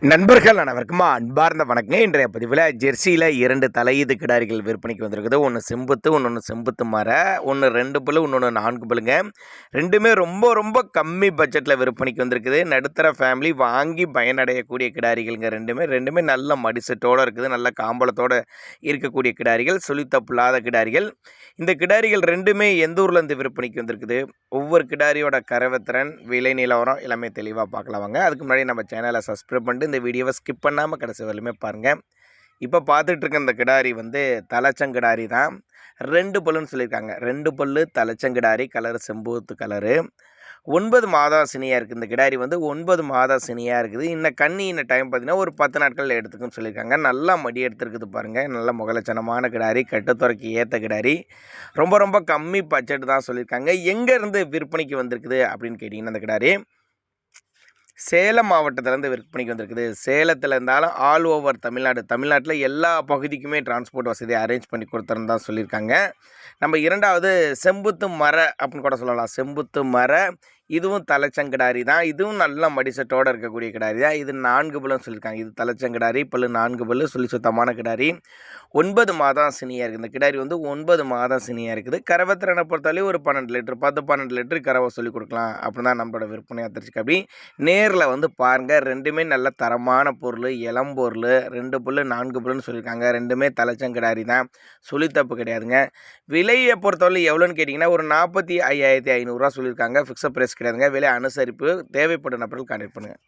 நண்பர்கள் அனைவருக்கும் அன்பார்ந்த வணக்கங்க. இன்றைய பதிவில் ஜெர்சியில் 2 தலையீது கிடாரிகள் விற்பனைக்கு வந்திருக்குது. ஒன்று செம்புத்து, இன்னொன்று செம்புத்து மர, ஒன்று 2 பல்லு, இன்னொன்று 4 பல்லுங்க. ரெண்டுமே ரொம்ப ரொம்ப கம்மி பட்ஜெட்டில் விற்பனைக்கு வந்திருக்குது. நடுத்தர ஃபேமிலி வாங்கி பயனடையக்கூடிய கிடாரிகள்ங்க. ரெண்டுமே நல்ல மடிசெட்டோடு இருக்குது. நல்ல காம்பளத்தோடு இருக்கக்கூடிய கிடாரிகள், சுழித்தப்பில்லாத கிடாரிகள். இந்த கிடாரிகள் ரெண்டுமே எந்த ஊர்லேருந்து விற்பனைக்கு வந்திருக்குது, ஒவ்வொரு கிடாரியோட கறவைத்திறன், விலை நிலவரம் எல்லாமே தெளிவாக பார்க்கலாம் வாங்க. அதுக்கு முன்னாடி நம்ம சேனலை சப்ஸ்கிரைப் பண்ணிட்டு இந்த வீடியோவை ஸ்கிப் பண்ணாமல் கடைசி வரலுமே பாருங்கள். இப்போ பார்த்துட்ருக்க இந்த கிடாரி வந்து தலைச்சங்கிடாரி தான். 2 பல்லுன்னு சொல்லியிருக்காங்க. 2 பல்லு தலைச்சங்கிடாரி, கலர் செம்பூத்து கலரு. 9 மாதம் சினியாக இருக்குது. இந்த கிடாரி வந்து 9 மாதம் சினியாக இருக்குது. இன்னும் டைம் பார்த்திங்கன்னா ஒரு 10 நாட்கள் எடுத்துக்குன்னு சொல்லியிருக்காங்க. நல்லா மடி எடுத்துருக்குது பாருங்கள். நல்ல முகலட்சணமான கிடாரி, கட்டுத்துறைக்கு ஏற்ற கிடாரி. ரொம்ப ரொம்ப கம்மி பட்ஜெட் தான் சொல்லியிருக்காங்க. எங்கேருந்து விற்பனைக்கு வந்திருக்குது அப்படின்னு கேட்டிங்கன்னா, இந்த கிடாரி சேலம் மாவட்டத்திலேருந்து விற்பனைக்கு வந்திருக்குது. சேலத்தில் இருந்தாலும் ஆல் ஓவர் தமிழ்நாட்டில் எல்லா பகுதிக்குமே டிரான்ஸ்போர்ட் வசதி அரேஞ்ச் பண்ணி கொடுத்துருன்னு தான் சொல்லியிருக்காங்க. நம்ம 2வது செம்புத்து மர அப்படின்னு கூட சொல்லலாம். செம்புத்து மர, இதுவும் தலைச்சங்கிடாரி தான். இதுவும் நல்ல மடிசெட்டோடு இருக்கக்கூடிய கிடாரி தான். இது 4 பல்லுன்னு சொல்லியிருக்காங்க. இது தலைச்சங்கிடாரி, பல்லு 4 பல்லு, சொல்லி சுத்தமான கிடாரி. 9 மாதம் சினியாக இருக்குது. இந்த கிடாரி வந்து 9 மாதம் சினியாக இருக்குது. கறவைத்திறனை பொறுத்தாலே ஒரு 12 லிட்டர் 10-12 லிட்டர் கறவை சொல்லி கொடுக்கலாம் அப்படின்னு தான் நம்மளோட விற்பனையாக தெரிஞ்சுக்க. அப்படி நேரில் வந்து பாருங்கள். ரெண்டுமே நல்ல தரமான பொருள், இளம்பொருள். 2 புல்லு 4 புல்லுன்னு சொல்லியிருக்காங்க. ரெண்டுமே தலைச்சங்கிடாரி தான், சுழித்தப்பு கிடையாதுங்க. விலையை பொறுத்தவரை எவ்வளோன்னு கேட்டிங்கன்னா ஒரு 45,500 சொல்லியிருக்காங்க. ஃபிக்ஸட் ப்ரைஸ் கிடையாதுங்க. விலை அனுசரிப்பு. தேவைப்படும் நபர்கள் கான்டெக்ட் பண்ணுங்கள்.